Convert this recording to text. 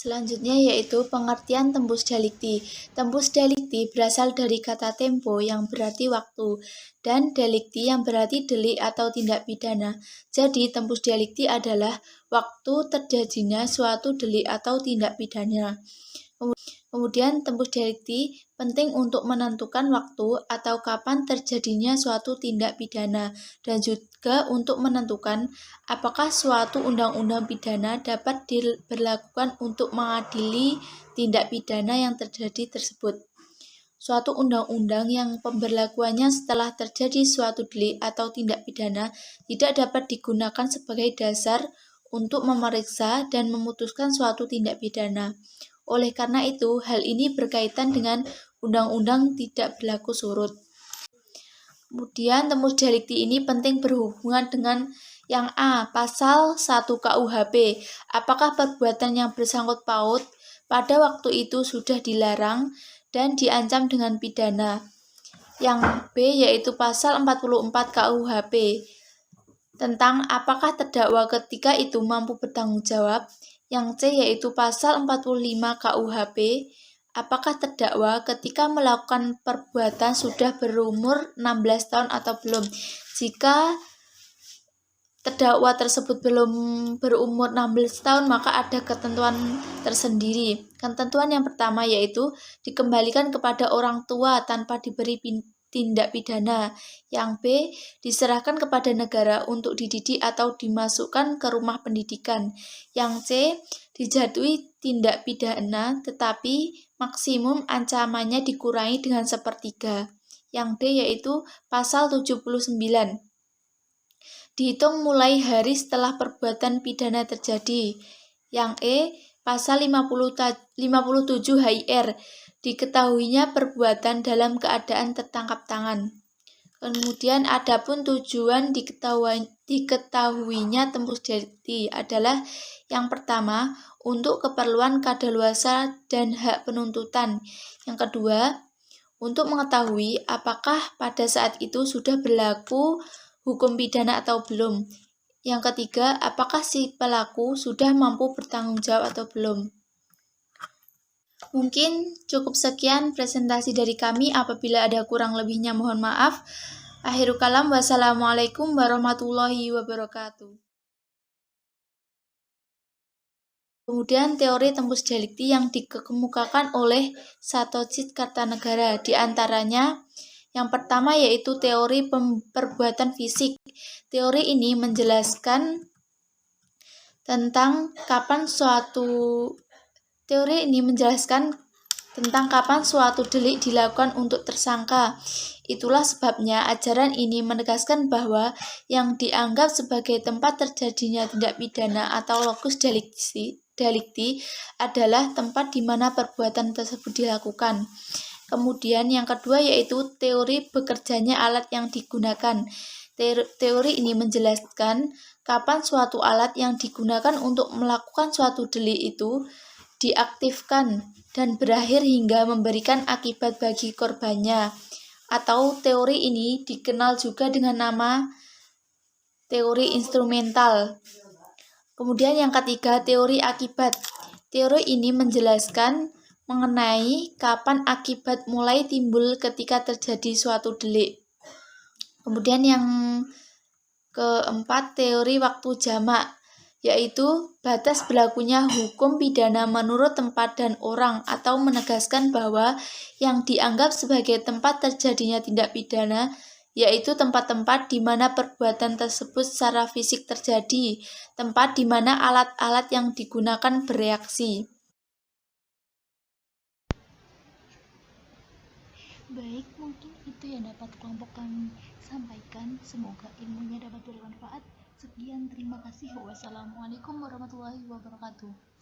Selanjutnya yaitu pengertian tempus delicti. Tempus delicti berasal dari kata tempo yang berarti waktu dan delicti yang berarti delik atau tindak pidana. Jadi tempus delicti adalah waktu terjadinya suatu delik atau tindak pidana. Kemudian tempus delicti penting untuk menentukan waktu atau kapan terjadinya suatu tindak pidana dan juga untuk menentukan apakah suatu undang-undang pidana dapat diberlakukan untuk mengadili tindak pidana yang terjadi tersebut. Suatu undang-undang yang pemberlakuannya setelah terjadi suatu delik atau tindak pidana tidak dapat digunakan sebagai dasar untuk memeriksa dan memutuskan suatu tindak pidana. Oleh karena itu, hal ini berkaitan dengan undang-undang tidak berlaku surut. Kemudian, tempus delicti ini penting berhubungan dengan yang A, pasal 1 KUHP. Apakah perbuatan yang bersangkut paut pada waktu itu sudah dilarang dan diancam dengan pidana. Yang B yaitu pasal 44 KUHP tentang apakah terdakwa ketika itu mampu bertanggung jawab. Yang C yaitu pasal 45 KUHP, apakah terdakwa ketika melakukan perbuatan sudah berumur 16 tahun atau belum. Jika terdakwa tersebut belum berumur 16 tahun, maka ada ketentuan tersendiri. Ketentuan yang pertama yaitu dikembalikan kepada orang tua tanpa diberi tindak pidana. Yang B, diserahkan kepada negara untuk dididik atau dimasukkan ke rumah pendidikan. Yang C, dijatuhi tindak pidana tetapi maksimum ancamannya dikurangi dengan 1/3. Yang D yaitu pasal 79. Dihitung mulai hari setelah perbuatan pidana terjadi. Yang E, pasal 57 HIR, diketahuinya perbuatan dalam keadaan tertangkap tangan. Kemudian adapun tujuan diketahuinya tempus delicti adalah yang pertama, untuk keperluan kadaluarsa dan hak penuntutan. Yang kedua, untuk mengetahui apakah pada saat itu sudah berlaku hukum pidana atau belum. Yang ketiga, apakah si pelaku sudah mampu bertanggung jawab atau belum. Mungkin cukup sekian presentasi dari kami. Apabila ada kurang lebihnya mohon maaf. Akhirul kalam, wassalamualaikum warahmatullahi wabarakatuh. Kemudian teori tempus delicti yang dikemukakan oleh Satocit Kartanegara, di antaranya yang pertama yaitu teori perbuatan fisik. Teori ini menjelaskan tentang kapan suatu delik dilakukan untuk tersangka. Itulah sebabnya ajaran ini menegaskan bahwa yang dianggap sebagai tempat terjadinya tindak pidana atau locus delicti adalah tempat di mana perbuatan tersebut dilakukan. Kemudian yang kedua yaitu teori bekerjanya alat yang digunakan. Teori ini menjelaskan kapan suatu alat yang digunakan untuk melakukan suatu delik itu diaktifkan dan berakhir hingga memberikan akibat bagi korbannya. Atau teori ini dikenal juga dengan nama teori instrumental. Kemudian yang ketiga, teori akibat. Teori ini menjelaskan mengenai kapan akibat mulai timbul ketika terjadi suatu delik. Kemudian yang keempat, teori waktu jamak, yaitu batas berlakunya hukum pidana menurut tempat dan orang, atau menegaskan bahwa yang dianggap sebagai tempat terjadinya tindak pidana yaitu tempat-tempat di mana perbuatan tersebut secara fisik terjadi, tempat di mana alat-alat yang digunakan bereaksi. Baik, mungkin itu yang dapat kelompok kami sampaikan. Semoga ilmunya dapat bermanfaat. Sekian, terima kasih. Wassalamualaikum warahmatullahi wabarakatuh.